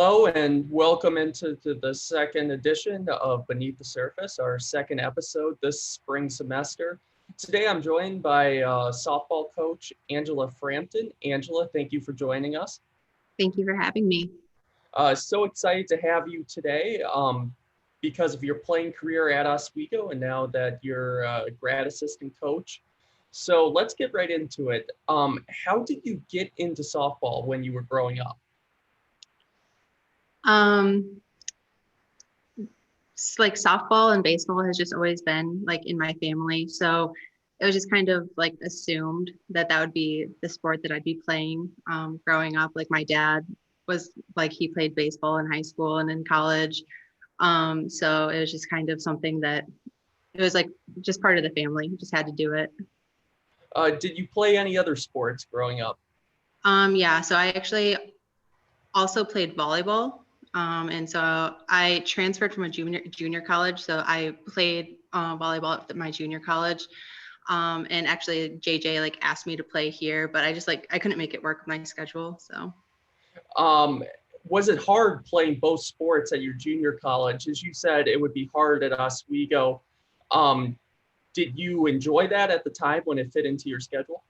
Hello and welcome into the second edition of Beneath the Surface, our second episode this spring semester. Today I'm joined by softball coach Angela Frampton. Angela, thank you for joining us. Thank you for having me. So excited to have you today because of your playing career at Oswego and now that you're a grad assistant coach. So let's get right into it. How did you get into softball when you were growing up? Like softball and baseball has just always been like in my family. So it was just kind of like assumed that that would be the sport that I'd be playing growing up. Like my dad was like, he played baseball in high school and in college. So it was just kind of something that it was like just part of the family, just had to do it. Did you play any other sports growing up? Yeah, so I actually also played volleyball. And so I transferred from a junior college. So I played volleyball at my junior college. And actually JJ like asked me to play here, but I couldn't make it work with my schedule. So. Was it hard playing both sports at your junior college? As you said, it would be hard at Oswego. Did you enjoy that at the time when it fit into your schedule?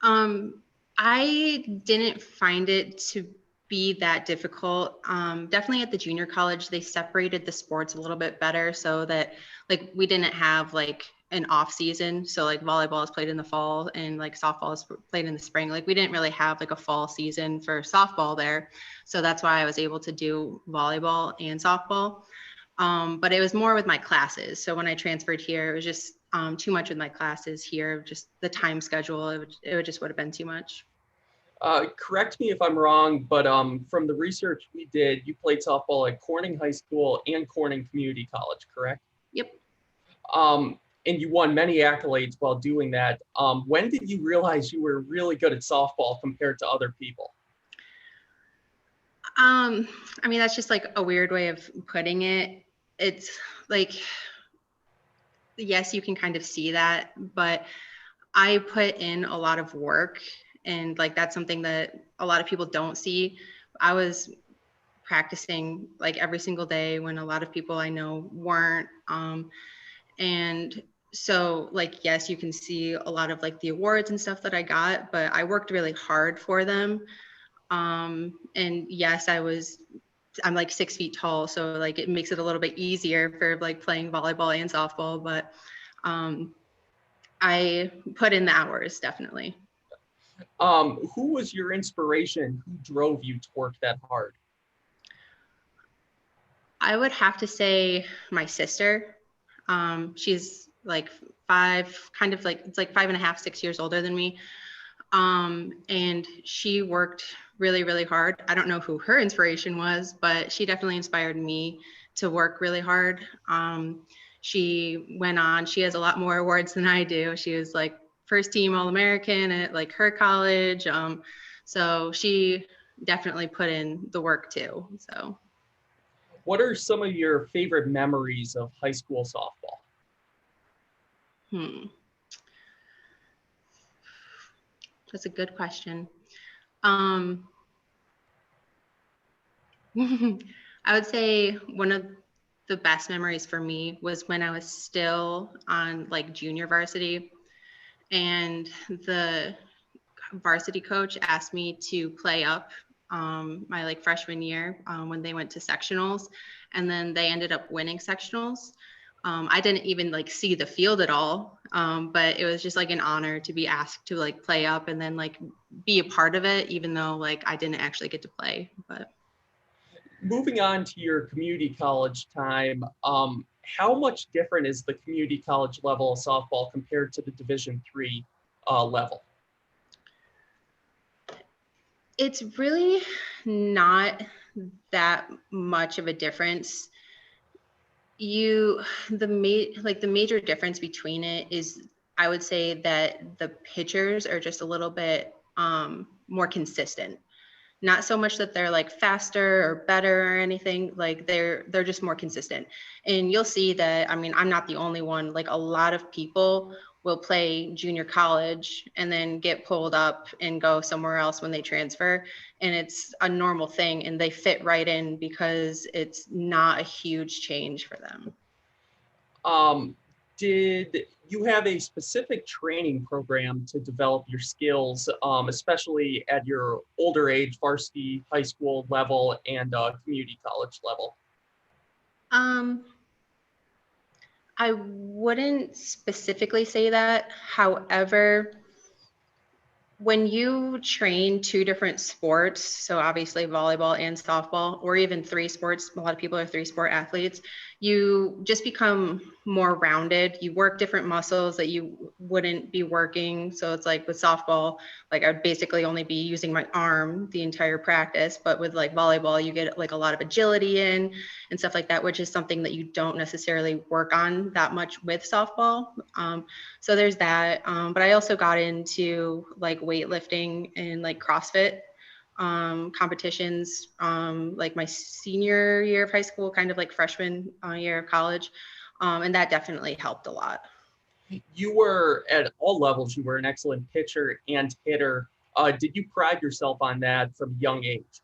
I didn't find it to be that difficult. Definitely at the junior college, they separated the sports a little bit better so that like we didn't have like an off season. So like volleyball is played in the fall and like softball is played in the spring. Like we didn't really have like a fall season for softball there. So that's why I was able to do volleyball and softball. But it was more with my classes. So when I transferred here, it was just too much with my classes here, just the time schedule, it just would have been too much. Correct me if I'm wrong, but from the research we did, you played softball at Corning High School and Corning Community College, correct? Yep. And you won many accolades while doing that. When did you realize you were really good at softball compared to other people? I mean, that's just like a weird way of putting it. It's like, yes, you can kind of see that, but I put in a lot of work and like that's something that a lot of people don't see. I was practicing like every single day when a lot of people I know weren't. And so like, yes, you can see a lot of like the awards and stuff that I got, but I worked really hard for them. And yes, I'm like 6 feet tall. So like, it makes it a little bit easier for like playing volleyball and softball, but I put in the hours, definitely. Who was your inspiration? Who drove you to work that hard? I would have to say my sister. She's like kind of like, it's like 5.5, 6 years older than me. And she worked really, really hard. I don't know who her inspiration was, but she definitely inspired me to work really hard. She has a lot more awards than I do. She was like first team All-American at like her college. So she definitely put in the work too. So. What are some of your favorite memories of high school softball? That's a good question. I would say one of the best memories for me was when I was still on like junior varsity and the varsity coach asked me to play up my like freshman year when they went to sectionals and then they ended up winning sectionals. I didn't even like see the field at all, but it was just like an honor to be asked to like play up and then like be a part of it, even though like I didn't actually get to play. But moving on to your community college time, how much different is the community college level of softball compared to the Division III level? it's really not that much of a difference. The major difference between it is I would say that the pitchers are just a little bit more consistent. Not so much that they're like faster or better or anything, like they're just more consistent. And you'll see that, I mean, I'm not the only one, like a lot of people will play junior college and then get pulled up and go somewhere else when they transfer. And it's a normal thing and they fit right in because it's not a huge change for them. Did you have a specific training program to develop your skills, especially at your older age, varsity, high school level, and community college level? I wouldn't specifically say that. However, when you train two different sports, so obviously volleyball and softball, or even three sports, a lot of people are three-sport athletes, you just become more rounded. You work different muscles that you wouldn't be working. So it's like with softball, like I'd basically only be using my arm the entire practice, but with like volleyball, you get like a lot of agility in and stuff like that, which is something that you don't necessarily work on that much with softball. So there's that. But I also got into like weightlifting and like CrossFit competitions like my senior year of high school, kind of like freshman year of college. And that definitely helped a lot. You were at all levels, you were an excellent pitcher and hitter. Did you pride yourself on that from a young age?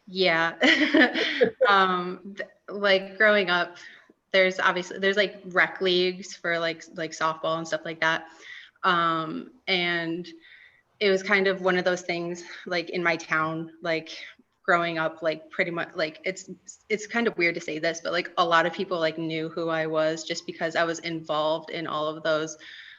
Yeah. Like growing up, there's like rec leagues for like softball and stuff like that. And it was kind of one of those things like in my town, like growing up, like pretty much like it's kind of weird to say this, but like a lot of people like knew who I was just because I was involved in all of those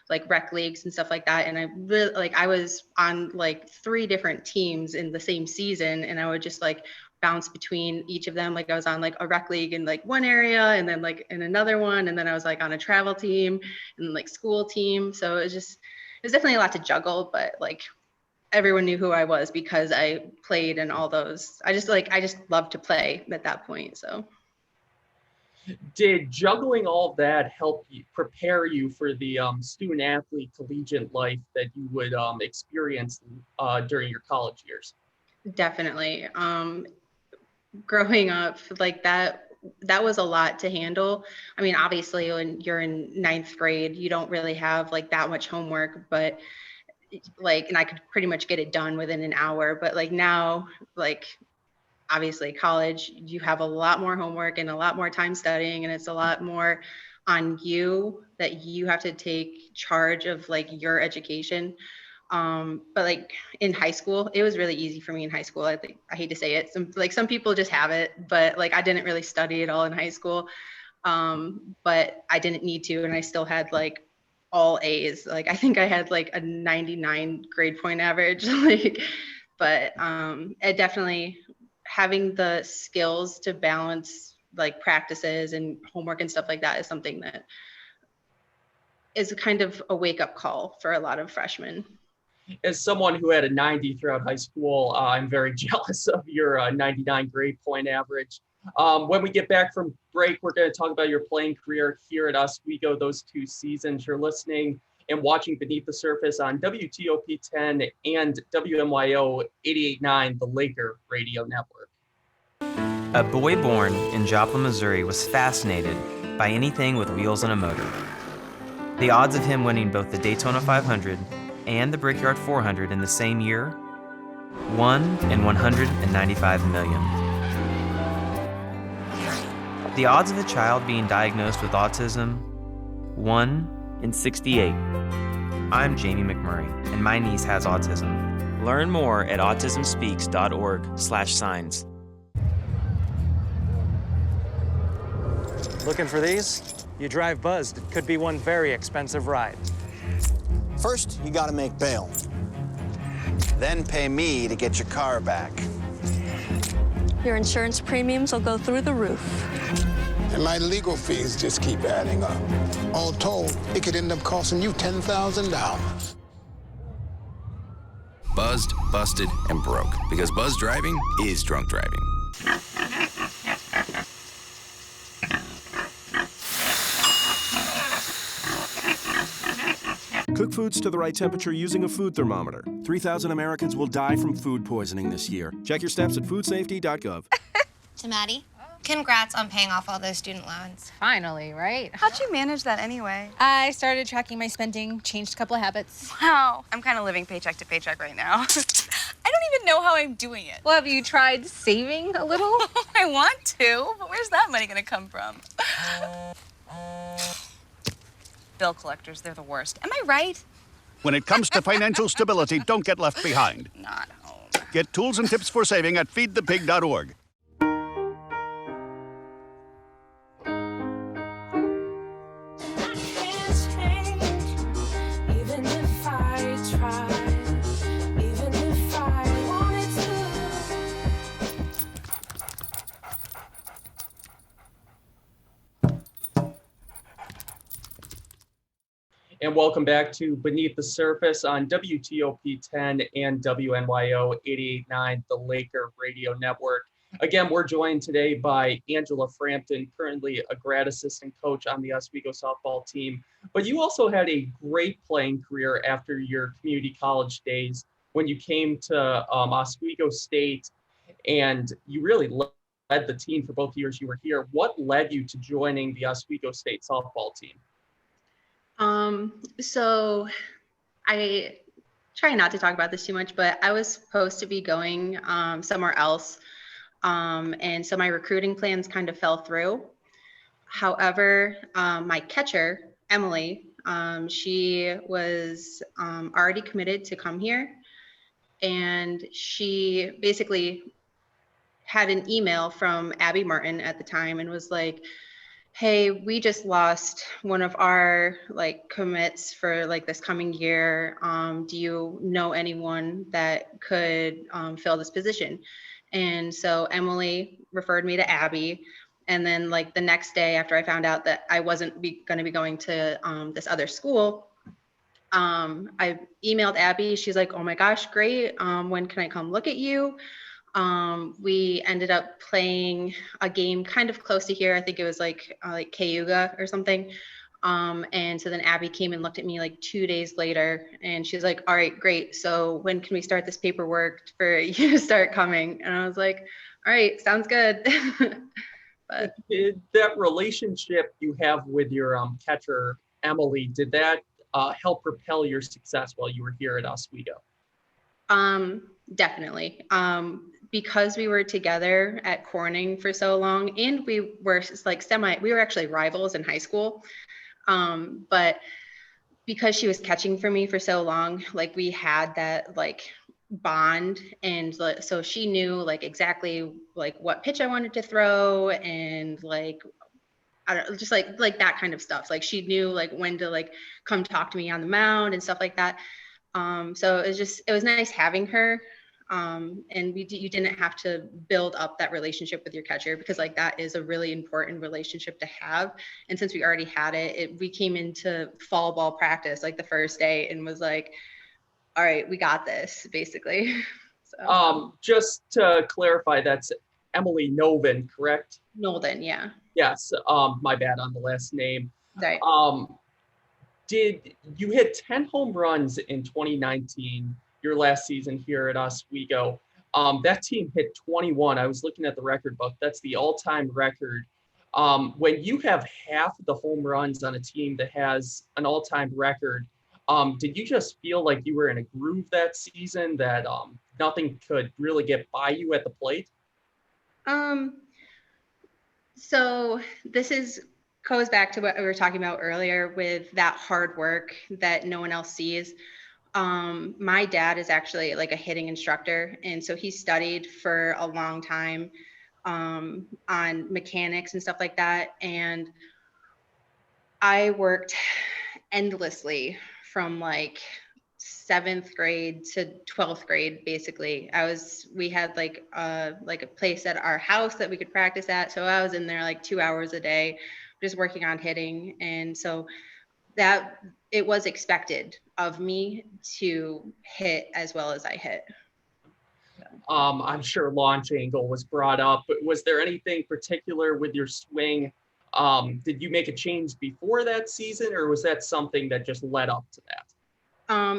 like rec leagues and stuff like that. And I really like I was on like 3 different teams in the same season, and I would just like bounce between each of them. Like I was on like a rec league in like one area and then like in another one, and then I was like on a travel team and like school team. So it was definitely a lot to juggle, but like everyone knew who I was because I played in all those. I just loved to play at that point. So did juggling all of that help you prepare you for the student athlete collegiate life that you would experience during your college years? Definitely. Growing up like that was a lot to handle. I mean, obviously when you're in 9th grade, you don't really have like that much homework, but like, and I could pretty much get it done within an hour. But like now, like obviously college, you have a lot more homework and a lot more time studying, and it's a lot more on you that you have to take charge of like your education. But like in high school, it was really easy for me in high school. I hate to say it, some people just have it, but like I didn't really study at all in high school. But I didn't need to, and I still had like all A's. Like I think I had like a 99 grade point average. Like, but it definitely having the skills to balance like practices and homework and stuff like that is something that is kind of a wake-up call for a lot of freshmen. As someone who had a 90 throughout high school, I'm very jealous of your 99 grade point average. When we get back from break, we're going to talk about your playing career here at Oswego, those 2 seasons. You're listening and watching Beneath the Surface on WTOP 10 and WMYO 88.9, the Laker Radio Network. A boy born in Joplin, Missouri was fascinated by anything with wheels and a motor. The odds of him winning both the Daytona 500 and the Brickyard 400 in the same year, 1 in 195 million. The odds of a child being diagnosed with autism, 1 in 68. I'm Jamie McMurray, and my niece has autism. Learn more at autismspeaks.org/signs. Looking for these? You drive Buzzed. It could be one very expensive ride. First, you gotta make bail. Then pay me to get your car back. Your insurance premiums will go through the roof. And my legal fees just keep adding up. All told, it could end up costing you $10,000. Buzzed, busted, and broke. Because buzz driving is drunk driving. Cook foods to the right temperature using a food thermometer. 3,000 Americans will die from food poisoning this year. Check your steps at foodsafety.gov. To Maddie. Congrats on paying off all those student loans. Finally, right? How'd you manage that anyway? I started tracking my spending, changed a couple of habits. Wow, I'm kind of living paycheck to paycheck right now. I don't even know how I'm doing it. Well, have you tried saving a little? I want to, but where's that money gonna come from? Bill collectors, they're the worst. Am I right? When it comes to financial stability, don't get left behind. Not home. Get tools and tips for saving at feedthepig.org. And welcome back to Beneath the Surface on WTOP 10 and WNYO 88.9, the Laker Radio Network. Again, we're joined today by Angela Frampton, currently a grad assistant coach on the Oswego softball team. But you also had a great playing career after your community college days when you came to Oswego State, and you really led the team for both years you were here. What led you to joining the Oswego State softball team? So I try not to talk about this too much, but I was supposed to be going somewhere else. And so my recruiting plans kind of fell through. However, my catcher, Emily, she was already committed to come here. And she basically had an email from Abby Martin at the time and was like, hey, we just lost one of our commits for this coming year. Do you know anyone that could fill this position? And so Emily referred me to Abby. And then the next day after I found out that I wasn't going to be going to this other school, I emailed Abby. She's like, oh my gosh, great. When can I come look at you? We ended up playing a game kind of close to here. I think it was like Cayuga or something. And so then Abby came and looked at me 2 days later, and she's like, all right, great. So when can we start this paperwork for you to start coming? And I was like, all right, sounds good. But did that relationship you have with your catcher, Emily, did that help propel your success while you were here at Oswego? Definitely. Because we were together at Corning for so long, and we were we were actually rivals in high school. But because she was catching for me for so long, we had that bond. And so she knew exactly what pitch I wanted to throw, and I don't know, just like that kind of stuff. She knew when to come talk to me on the mound and stuff like that. So it was nice having her. And you didn't have to build up that relationship with your catcher, because that is a really important relationship to have. And since we already had we came into fall ball practice the first day and was like, all right, we got this, basically. So. Just to clarify, that's Emily Novin, correct? Nolden, yeah. Yes, my bad on the last name. Right. Did you hit 10 home runs in 2019? Your last season here at Oswego. That team hit 21. I was looking at the record book. That's the all-time record. When you have half the home runs on a team that has an all-time record, did you just feel like you were in a groove that season, that nothing could really get by you at the plate? So this goes back to what we were talking about earlier with that hard work that no one else sees. My dad is actually a hitting instructor. And so he studied for a long time on mechanics and stuff like that. And I worked endlessly from 7th grade to 12th grade, basically. We had a place at our house that we could practice at. So I was in there 2 hours a day, just working on hitting. And so that it was expected of me to hit as well as I hit. I'm sure launch angle was brought up, but was there anything particular with your swing? Did you make a change before that season, or was that something that just led up to that?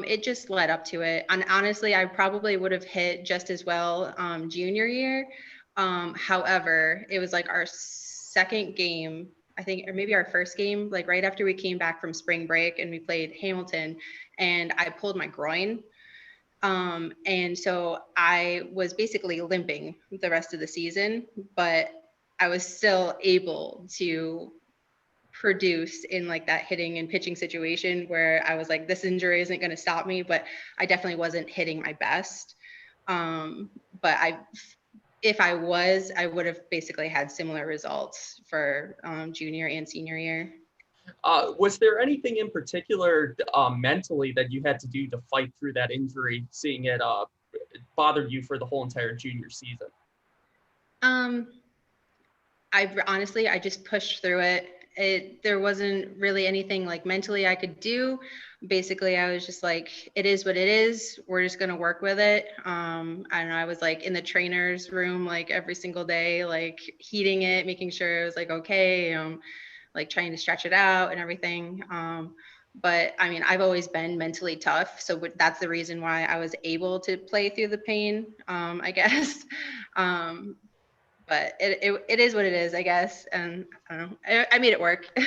It just led up to it. And honestly, I probably would have hit just as well junior year. However, it was like our second game, I think, or maybe our first game, like right after we came back from spring break and we played Hamilton, and I pulled my groin. And so I was basically limping the rest of the season, but I was still able to produce in like that hitting and pitching situation where I was like, this injury isn't going to stop me, but I definitely wasn't hitting my best. But if I was, I would have basically had similar results for junior and senior year. Was there anything in particular mentally that you had to do to fight through that injury, seeing it bothered you for the whole entire junior season? I just pushed through it. There wasn't really anything like mentally I could do. Basically, I was just like, it is what it is. We're just going to work with it. I don't know. I was like in the trainer's room, like every single day, like heating it, making sure it was like, okay, like trying to stretch it out and everything. But I mean, I've always been mentally tough. So that's the reason why I was able to play through the pain, I guess. But it is what it is, I guess. And I don't know, I made it work.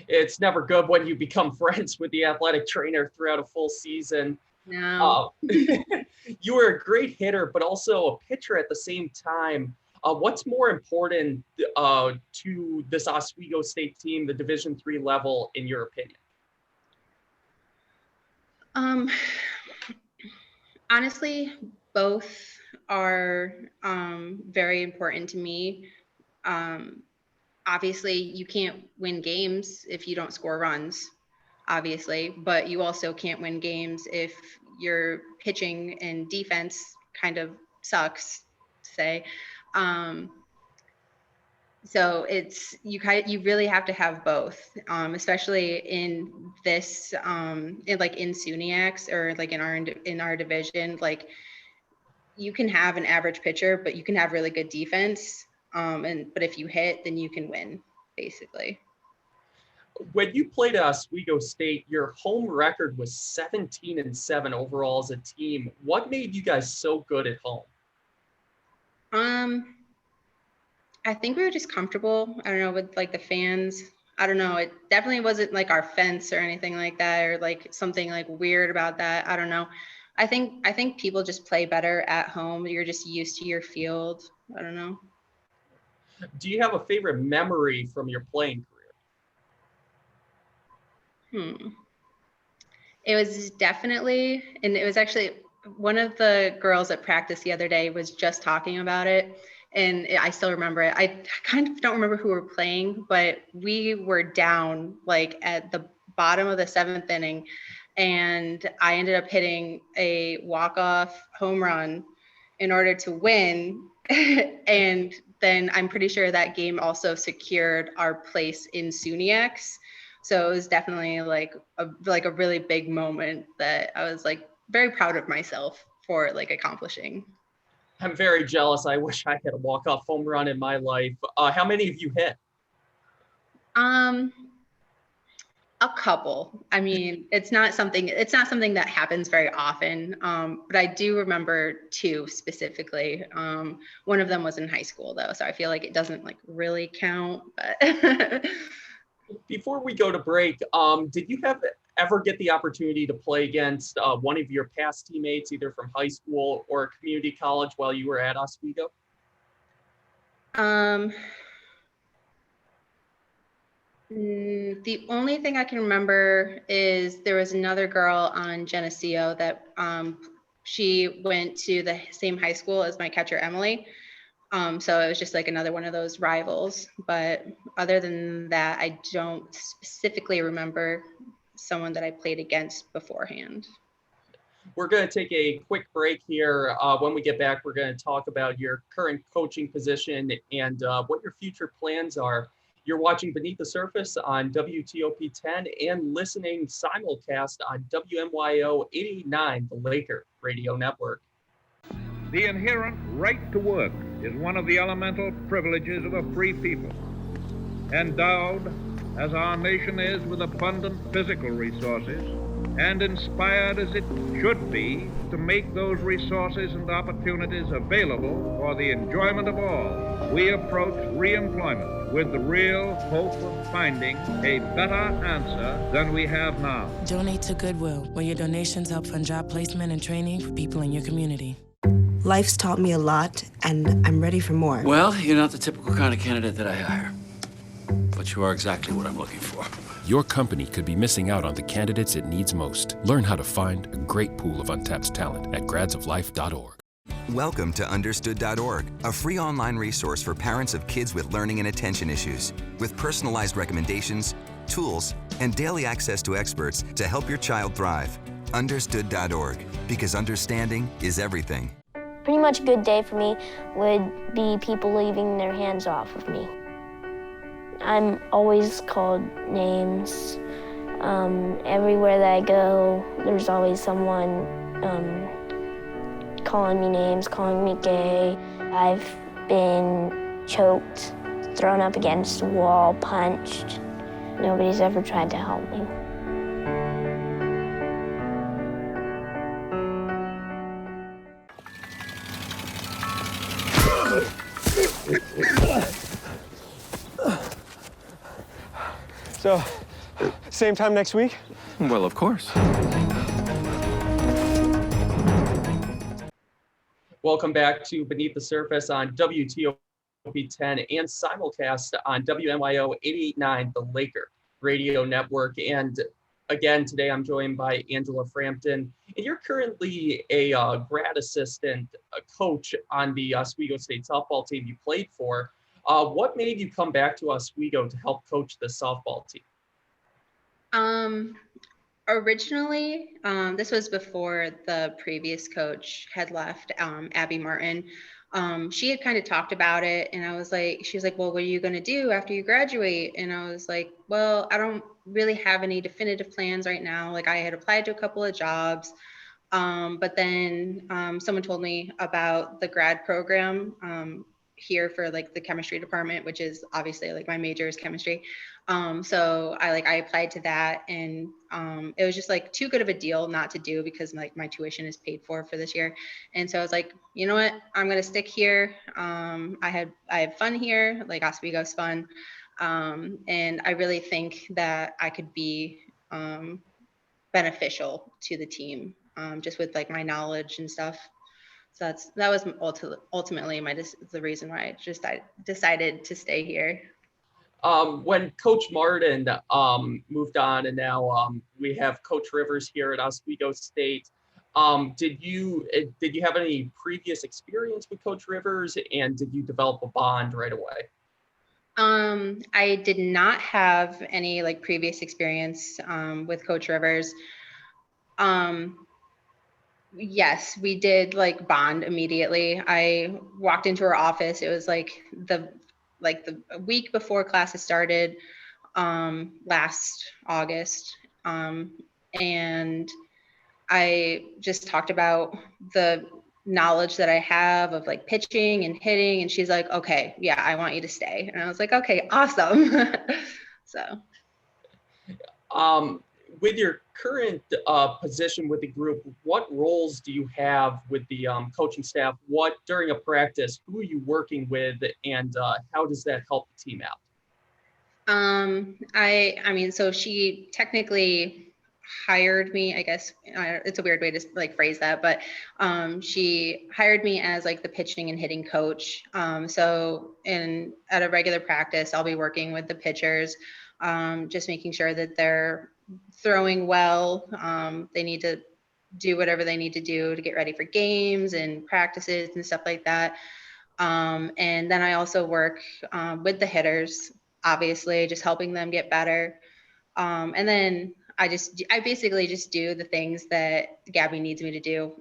It's never good when you become friends with the athletic trainer throughout a full season. No. You were a great hitter, but also a pitcher at the same time. What's more important to this Oswego State team, the Division III level, in your opinion? Honestly, both are very important to me. Obviously, you can't win games if you don't score runs, obviously, but you also can't win games if your pitching and defense kind of sucks, say. So you really have to have both, especially in this, in SUNYX or like in our division. Like, you can have an average pitcher, but you can have really good defense. But if you hit, then you can win, basically. When you played at Oswego State, your home record was 17-7 overall as a team. What made you guys so good at home? I think we were just comfortable. I don't know, with like the fans. I don't know. It definitely wasn't like our fence or anything like that, or like something like weird about that. I don't know. I think people just play better at home. You're just used to your field. I don't know. Do you have a favorite memory from your playing career? It was definitely, and it was actually one of the girls at practice the other day was just talking about it, and I still remember it. I kind of don't remember who we were playing, but we were down like at the bottom of the 7th inning, and I ended up hitting a walk-off home run in order to win. And then I'm pretty sure that game also secured our place in SUNYX. So it was definitely like a really big moment that I was like very proud of myself for like accomplishing. I'm very jealous. I wish I had a walk-off home run in my life. How many have you hit? A couple. I mean, it's not something that happens very often. But I do remember 2 specifically. One of them was in high school though, so I feel like it doesn't like really count. But Before we go to break, did you ever get the opportunity to play against one of your past teammates, either from high school or community college, while you were at Oswego? The only thing I can remember is there was another girl on Geneseo that she went to the same high school as my catcher, Emily. So it was just like another one of those rivals. But other than that, I don't specifically remember someone that I played against beforehand. We're going to take a quick break here. When we get back, we're going to talk about your current coaching position and what your future plans are. You're watching Beneath the Surface on WTOP 10 and listening simulcast on WMYO 89, the Laker Radio Network. The inherent right to work is one of the elemental privileges of a free people. Endowed, as our nation is, with abundant physical resources, and inspired as it should be to make those resources and opportunities available for the enjoyment of all, we approach re-employment with the real hope of finding a better answer than we have now. Donate to Goodwill, where your donations help fund job placement and training for people in your community. Life's taught me a lot, and I'm ready for more. Well, you're not the typical kind of candidate that I hire, but you are exactly what I'm looking for. Your company could be missing out on the candidates it needs most. Learn how to find a great pool of untapped talent at gradsoflife.org. Welcome to Understood.org, a free online resource for parents of kids with learning and attention issues, with personalized recommendations, tools, and daily access to experts to help your child thrive. Understood.org, because understanding is everything. Pretty much a good day for me would be people leaving their hands off of me. I'm always called names. Everywhere that I go, there's always someone calling me names, calling me gay. I've been choked, thrown up against a wall, punched. Nobody's ever tried to help me. So, same time next week? Well, of course. Welcome back to Beneath the Surface on WTOP 10 and simulcast on WMYO 88.9, the Laker Radio Network. And again, today I'm joined by Angela Frampton, and you're currently a grad assistant coach on the Oswego State softball team you played for. What made you come back to Oswego to help coach the softball team? Originally, this was before the previous coach had left, Abby Martin. She had kind of talked about it, and she was like, well, what are you going to do after you graduate? And I was like, well, I don't really have any definitive plans right now. Like, I had applied to a couple of jobs, but then someone told me about the grad program here for like the chemistry department, which is obviously like my major is chemistry. So I applied to that, and it was just like too good of a deal not to do, because like my tuition is paid for this year. And so I was like, you know what, I'm going to stick here. I have fun here. Like, Oswego's fun. And I really think that I could be beneficial to the team, just with like my knowledge and stuff. So that was ultimately the reason why I decided to stay here. When Coach Martin moved on, and now we have Coach Rivers here at Oswego State, did you have any previous experience with Coach Rivers, and did you develop a bond right away? I did not have any like previous experience with Coach Rivers. Yes, we did like bond immediately. I walked into her office. It was like the week before classes started, last August. And I just talked about the knowledge that I have of like pitching and hitting. And she's like, okay, yeah, I want you to stay. And I was like, okay, awesome. So. With your current position with the group, what roles do you have with the coaching staff? What, during a practice, who are you working with, and how does that help the team out? I mean, so she technically hired me, I guess. It's a weird way to like phrase that, but she hired me as like the pitching and hitting coach. So at a regular practice, I'll be working with the pitchers, just making sure that they're throwing well. They need to do whatever they need to do to get ready for games and practices and stuff like that. And then I also work with the hitters, obviously, just helping them get better. And then I basically just do the things that Gabby needs me to do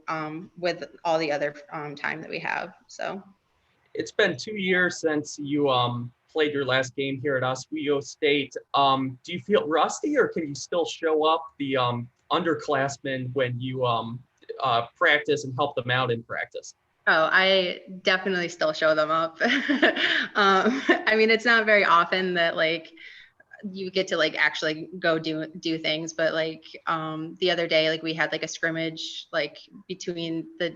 with all the other time that we have. So it's been 2 years since you played your last game here at Oswego State. Do you feel rusty, or can you still show up the underclassmen when you practice and help them out in practice? Oh, I definitely still show them up. I mean, it's not very often that like you get to like actually go do things. But like the other day, like we had like a scrimmage like between the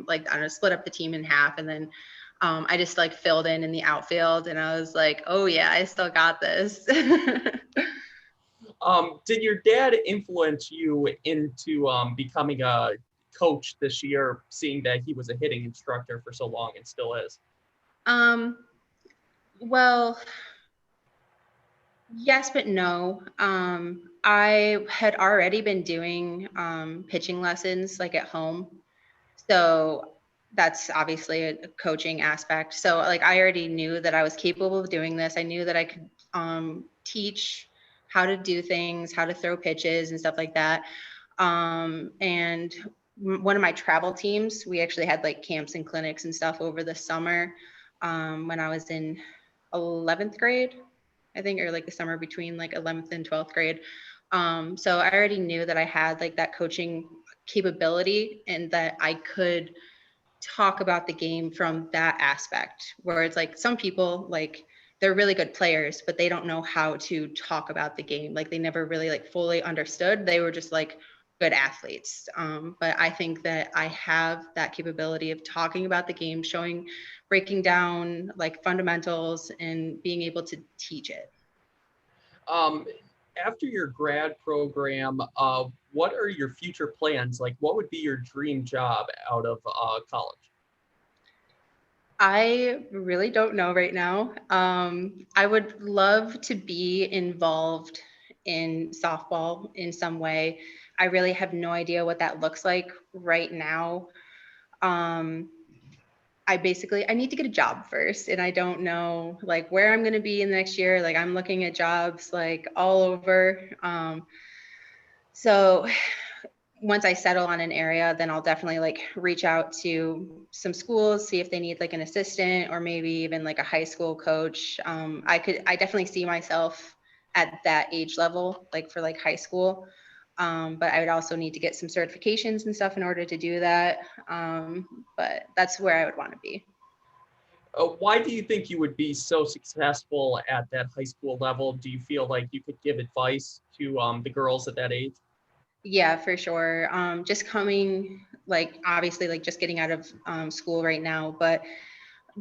like I don't know, split up the team in half, and then I just like filled in the outfield, and I was like, oh yeah, I still got this. Did your dad influence you into becoming a coach this year, seeing that he was a hitting instructor for so long and still is? Well, yes, but no. I had already been doing pitching lessons like at home. So that's obviously a coaching aspect. So like I already knew that I was capable of doing this. I knew that I could teach how to do things, how to throw pitches and stuff like that. And one of my travel teams, we actually had like camps and clinics and stuff over the summer when I was in 11th grade, I think, or like the summer between like 11th and 12th grade. So I already knew that I had like that coaching capability and that I could talk about the game from that aspect, where it's like some people like they're really good players, but they don't know how to talk about the game. Like they never really like fully understood. They were just like good athletes. But I think that I have that capability of talking about the game, breaking down like fundamentals and being able to teach it. After your grad program, what are your future plans? Like, what would be your dream job out of college? I really don't know right now. I would love to be involved in softball in some way. I really have no idea what that looks like right now. I need to get a job first, and I don't know like where I'm going to be in the next year. Like I'm looking at jobs like all over. So once I settle on an area, then I'll definitely like reach out to some schools, see if they need like an assistant or maybe even like a high school coach. I definitely see myself at that age level, like for like high school. But I would also need to get some certifications and stuff in order to do that. But that's where I would want to be. Why do you think you would be so successful at that high school level? Do you feel like you could give advice to the girls at that age? Yeah, for sure. Just coming, like, obviously, like just getting out of school right now, but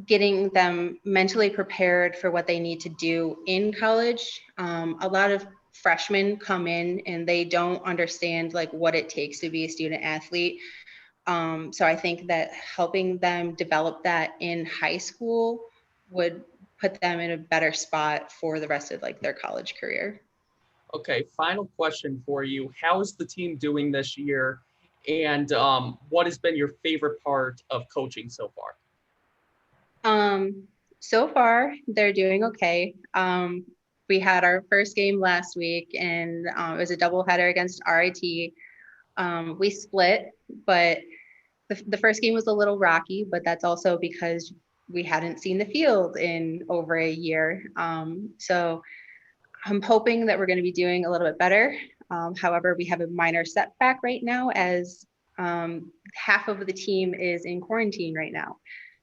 getting them mentally prepared for what they need to do in college. A lot of freshmen come in and they don't understand like what it takes to be a student athlete. So I think that helping them develop that in high school would put them in a better spot for the rest of like their college career. Okay, final question for you. How is the team doing this year? And what has been your favorite part of coaching so far? So far, they're doing okay. We had our first game last week, and it was a doubleheader against RIT. We split, but the first game was a little rocky, but that's also because we hadn't seen the field in over a year. So I'm hoping that we're going to be doing a little bit better. However, we have a minor setback right now as half of the team is in quarantine right now.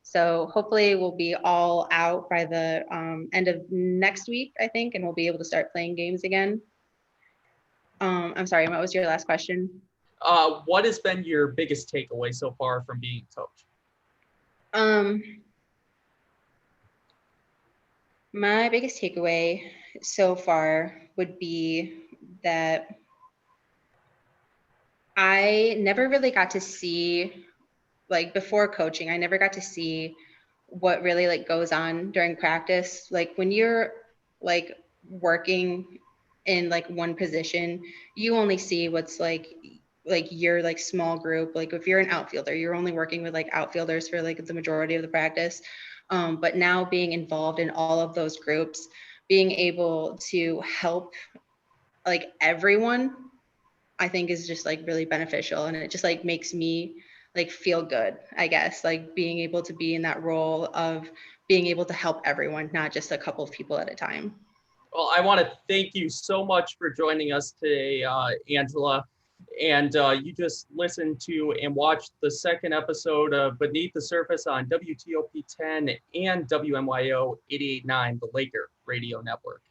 So hopefully we'll be all out by the end of next week, I think, and we'll be able to start playing games again. I'm sorry, what was your last question? What has been your biggest takeaway so far from being a coach? My biggest takeaway so far would be that I never really got to see, like before coaching, I never got to see what really like goes on during practice. Like when you're like working in like one position, you only see what's like your like small group. Like if you're an outfielder, you're only working with like outfielders for like the majority of the practice. But now being involved in all of those groups, being able to help like everyone, I think is just like really beneficial. And it just like makes me like feel good, I guess, like being able to be in that role of being able to help everyone, not just a couple of people at a time. Well, I want to thank you so much for joining us today, Angela. And you just listened to and watched the second episode of Beneath the Surface on WTOP 10 and WMYO 88.9, the Laker Radio Network.